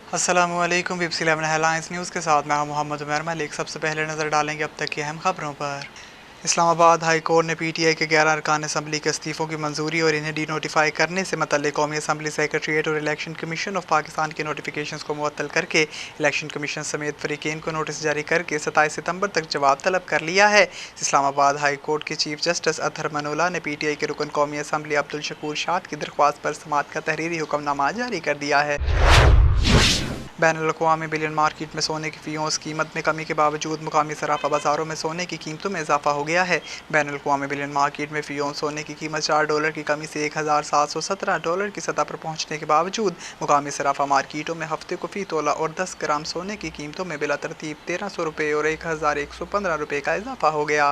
अस्सलामुअलैकुम। BBC 11 headlines news के साथ मैं हूं मोहम्मद उमर मलिक। सबसे पहले नज़र डालेंगे अब तक की अहम खबरों पर। इस्लामाबाद हाई कोर्ट ने PTI के 11 अरकान असम्बली के इस्तीफ़ों की मंजूरी और इन्हें डी नोटिफाई करने से मतलब कौमी असम्बली सेक्रेटरीट और इलेक्शन कमीशन ऑफ पाकिस्तान के नोटिफिकेशन को मुअत्तल करके इलेक्शन कमीशन समेत फरीकेन को नोटिस जारी करके 27 सितंबर तक जवाब तलब कर लिया है। इस्लामाबाद हाई कोर्ट के चीफ जस्टिस अतहर मनोला ने PTI के रुकन कौमी असम्बली अब्दुल शकूर शाद की दरख्वास्त पर समाअत का तहरीरी हुक्मनामा जारी कर दिया है। बैनुल-अक़वामी बिलियन मार्केट में सोने की फ़ीस कीमत में कमी के बावजूद मुकामी सराफा बाज़ारों में सोने की कीमतों में इजाफा हो गया है। बैनुल-अक़वामी बिलियन मार्केट में फ़ीस सोने की कीमत $4 की कमी से $1717 की सतह पर पहुंचने के बावजूद मुकामी सराफा मार्केटों में हफ्ते को फ़ी तोला और 10 ग्राम सोने की कीमतों में बिला तरतीब ₹1300 और $1115 का इजाफा हो गया।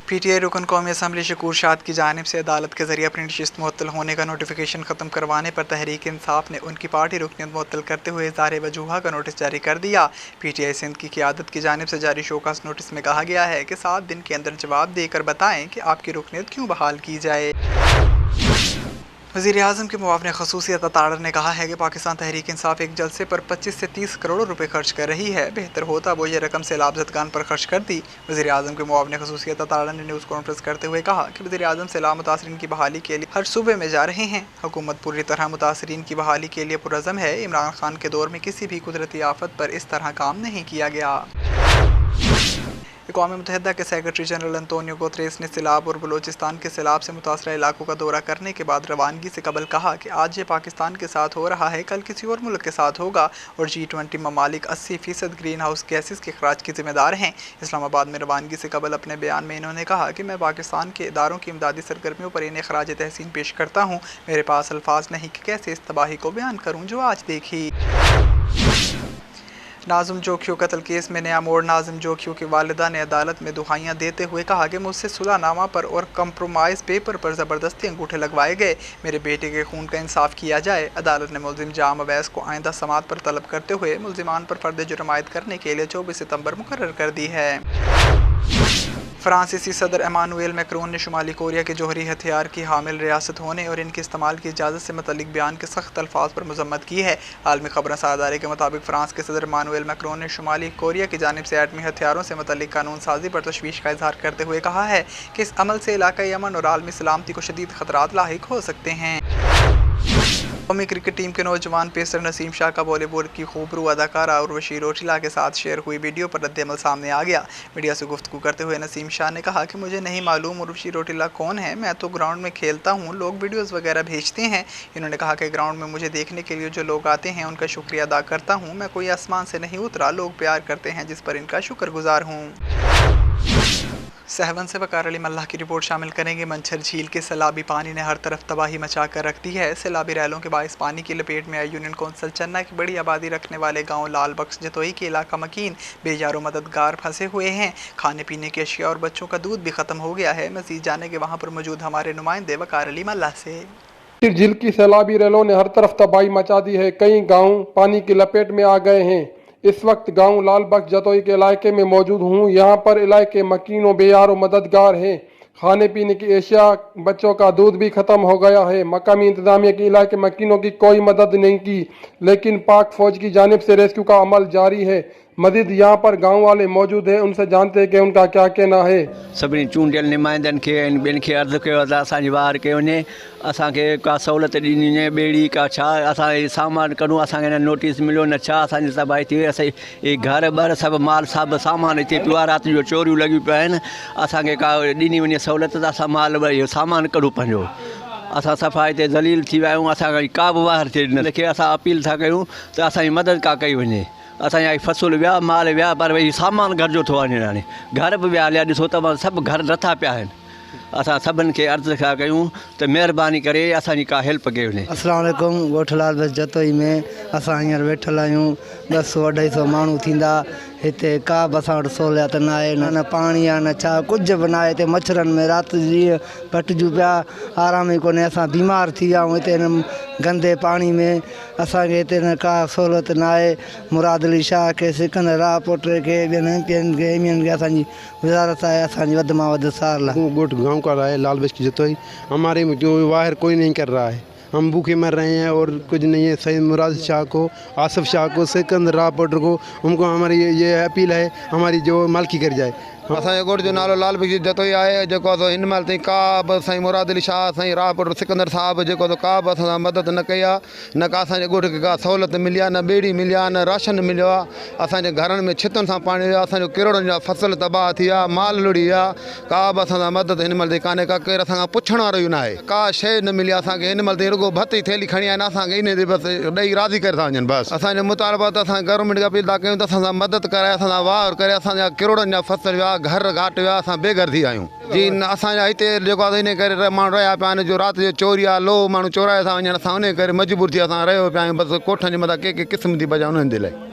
PTI रुकन कौमी असम्बली शकूर शाद की जानिब से अदालत के जरिए अपनी नशिस्त मुअत्तल होने का नोटिफिकेशन ख़त्म करवाने पर तहरीक इंसाफ ने उनकी पार्टी रुकनीत मुअत्तल करते हुए इज़हार वजूहा का नोटिस जारी कर दिया। PTI सिंध की क़यादत की जानिब से जारी शोकास नोटिस में कहा गया है कि 7 दिन के अंदर जवाब देकर बताएं कि आपकी रुकनीत क्यों बहाल की जाए। वज़ीर-ए-आज़म के मुआविन ख़ुसूसियत अताड़र ने कहा है कि पाकिस्तान तहरीक इंसाफ एक जलसे पर 25 से 30 करोड़ रुपए खर्च कर रही है। बेहतर होता वो ये रकम सैलाब ज़दगान पर खर्च करती। वज़ीर-ए-आज़म के मुआविन ख़ुसूसियत अताड़र ने न्यूज़ कॉन्फ्रेंस करते हुए कहा कि वज़ीर-ए-आज़म सैलाब मुतासरीन की बहाली के लिए हर सूबे में जा रहे हैं। हुकूमत पूरी तरह मुतासरीन की बहाली के लिए पुरज़म है। इमरान खान के दौर में किसी भी कुदरती आफत पर इस तरह काम नहीं किया गया। अक़वाम मुत्तहिदा के सेक्रेटरी जनरल अंतोनियो गुतरेस ने सैलाब और बलोचिस्तान के सैलाब से मुतासरा इलाकों का दौरा करने के बाद रवानगी से कबल कहा कि आज ये पाकिस्तान के साथ हो रहा है, कल किसी और मुल्क के साथ होगा और G20 ममालिक 80% ग्रीन हाउस गैसेस के अखराज के ज़िम्मेदार हैं। इस्लामाबाद में रवानगी से कबल अपने बयान में इन्होंने कहा कि मैं पाकिस्तान के इदारों की इमदादी सरगर्मियों पर इन्हें खराज तहसीन पेश करता हूँ। मेरे पास अल्फाज नहीं कि कैसे इस तबाही को बयान करूँ जो आज देखी। नाज़िम जोखियों कत्ल केस में नया मोड़। नाज़िम जोखियों की वालिदा ने अदालत में दुहाइयाँ देते हुए कहा कि मुझसे सुलहनामा पर और कंप्रोमाइज़ पेपर पर ज़बरदस्ती अंगूठे लगवाए गए। मेरे बेटे के खून का इंसाफ किया जाए। अदालत ने मुल्ज़िम जाम अवैस को आइंदा समाअत पर तलब करते हुए मुल्ज़िमान पर फ़र्द जुर्म आयद करने के लिए 24 सितंबर मुकर्रर कर दी है। फ्रांसीसी सदर एमानुएल मैक्रोन ने शुमाली कोरिया के जौहरी हथियार की हामिल रियासत होने और इनके इस्तेमाल की इजाज़त से मुतल्लिक बयान के सख्त अल्फाज पर मज़म्मत की है। आलमी खबरसां इदारे के मुताबिक फ्रांस के सदर एमानुएल मैक्रोन ने शुमाली कोरिया की जानिब से एटमी हथियारों से मुतल्लिक कानून साजी पर तशवीश का इजहार करते हुए कहा है कि इस अमल से इलाकाई अमन और आलमी सलामती को शदीद खतरात लाहिक हो सकते हैं। कौमी क्रिकेट टीम के नौजवान पेसर नसीम शाह का बॉलीवुड की खूबरू अदाकारा उर्वशी रौटेला के साथ शेयर हुई वीडियो पर रद्द-ए-अमल सामने आ गया। मीडिया से गुफ्तगू करते हुए नसीम शाह ने कहा कि मुझे नहीं मालूम उर्वशी रौटेला कौन है, मैं तो ग्राउंड में खेलता हूँ, लोग वीडियोज़ वगैरह भेजते हैं। इन्होंने कहा कि ग्राउंड में मुझे देखने के लिए जो लोग आते हैं उनका शुक्रिया अदा करता हूँ। मैं कोई आसमान से नहीं उतरा, लोग प्यार करते हैं जिस पर इनका शुक्रगुजार हूँ। सहवन से वकार अली मल्लाह की रिपोर्ट शामिल करेंगे। मंछर झील के सैलाबी पानी ने हर तरफ तबाही मचा कर रख दी है। सैलाबी रैलों के बायस पानी की लपेट में आई यूनियन कौंसिल चन्ना की बड़ी आबादी रखने वाले गांव लाल बख्श जतोई के इलाका मकीन बेयारो मददगार फंसे हुए हैं। खाने पीने की अशिया और बच्चों का दूध भी ख़त्म हो गया है। मज़ीद जाने के वहाँ पर मौजूद हमारे नुमाइंदे वकार अली मल्लाह से। झील की सैलाबी रैलों ने हर तरफ तबाही मचा दी है। कई गाँव पानी की लपेट में आ गए हैं। इस वक्त गांव लाल बख्श जतोई के इलाके में मौजूद हूँ। यहाँ पर इलाके मकीनों बेयार मददगार हैं। खाने पीने की एशिया बच्चों का दूध भी ख़त्म हो गया है। मकामी इंतजामिया के इलाके मकीनों की कोई मदद नहीं की, लेकिन पाक फौज की जानिब से रेस्क्यू का अमल जारी है। मजीद यहाँ पर गांव वाले मौजूद हैं, उनसे जानते हैं कि उनका क्या कहना है। सभी चूंडियल नुमाइंदनि खे ॿियनि खे अर्ज़ु कयो आहे त असांजी वार कयो वञे, असांखे का सहूलियत ॾिनी वञे, ॿेड़ी का छा असां सामान करूं, असांखे न नोटिस मिलियो न छा, असांजी तबाही थी वई। असां घर ॿर सभु माल सभु सामान हिते पियो आहे, राति जो चोरियूं लॻियूं पिया आहिनि। असांखे का ॾिनी वञे सहूलियत त असां माल इहो सामान करूं पंहिंजो। असां सफ़ा हिते ज़लील थी विया आहियूं। असांखे का बि वार थिए न खे असां अपील था कयूं त असांजी मदद का कई वञे। असांजा फ़सुल विया, माल विया, पर वही सामान घर जो थो वञे। हाणे घर बि विया हलिया, ॾिसो त सभु घर नथा पिया आहिनि। असां सभिनि खे अर्ज़ु था कयूं त महिरबानी करे असांजी का हेल्प कयो वञे। अस्सलाम वालेकुम। ॻोठ लाल बख्श जतोई में असां हींअर वेठल आहियूं। 200-250 माण्हू थींदा। हिते का बि असां वटि सहूलियत न आहे, न पाणी आहे, न छा, कुझु बि न आहे। हिते मच्छरनि में राति ॾींहुं पटिजूं पिया, आराम ई कोन्हे। असां बीमार थी विया आहियूं हिते हिन गंदे पाणी में। असांखे हिते न का सहूलियत न आहे। मुराद अली शाह खे, सिकंदर राह पोटे खे, ॿियनि एमपियुनि खे, एमपियुनि खे असांजी गुज़ारिश आहे असांजी वधि मां वधि सार लाइ। गोट गाँव का रहा है लाल बख्श की जतोई। हमारे वाहिर कोई नहीं कर रहा है। हम भूखे मर रहे हैं और कुछ नहीं है। सईद मुराद शाह को, आसिफ शाह को, सिकंदर रापटर को, उनको हमारी ये अपील है हमारी जो मालकी कर जाए। असांजे ॻोठ जो नालो लाल बख्शी जतोई आहे, जेको आहे हिन महिल ताईं का बि साईं मुराद अली शाह, साईं रापटर सिकंदर साहिबु जेको आहे का बि असां सां मदद न कई आहे, न का असांजे ॻोठ खे का सहूलियत मिली आहे, न ॿेड़ी मिली आहे, न राशन मिलियो आहे। असांजे घरनि में छितनि सां पाणी वियो आहे, असांजो किरोड़नि जा फसल तबाह थी आहे, माल लुड़ी आहे, का बि असां सां मदद हिन महिल ताईं कान्हे का, केरु असां खां पुछण वारो ई न आहे, का शइ न मिली आहे असांखे। हिन महिल ताईं रुॻो भत जी थैली खणी आहिनि, असांखे इन ते बसि ॾेई राज़ी करे था वञनि बसि। असांजे मुतालबात असां गवर्नमेंट खे अपील था कयूं त असां सां मदद कराए, असां सां वार करे, असांजा किरोड़नि जा फसल विया, घर घाट विया, असां बेघर थी आहियूं जी। असांजा हिते जेको आहे इन करे माण्हू रहिया पिया आहिनि, जो राति जो चोरी आहे, लो माण्हू चोराए था वञनि, असां उन करे मजबूर थी असां रहियो पिया आहियूं बसि कोठनि जे मथां के क़िस्म थी बजाए उन्हनि जे लाइ।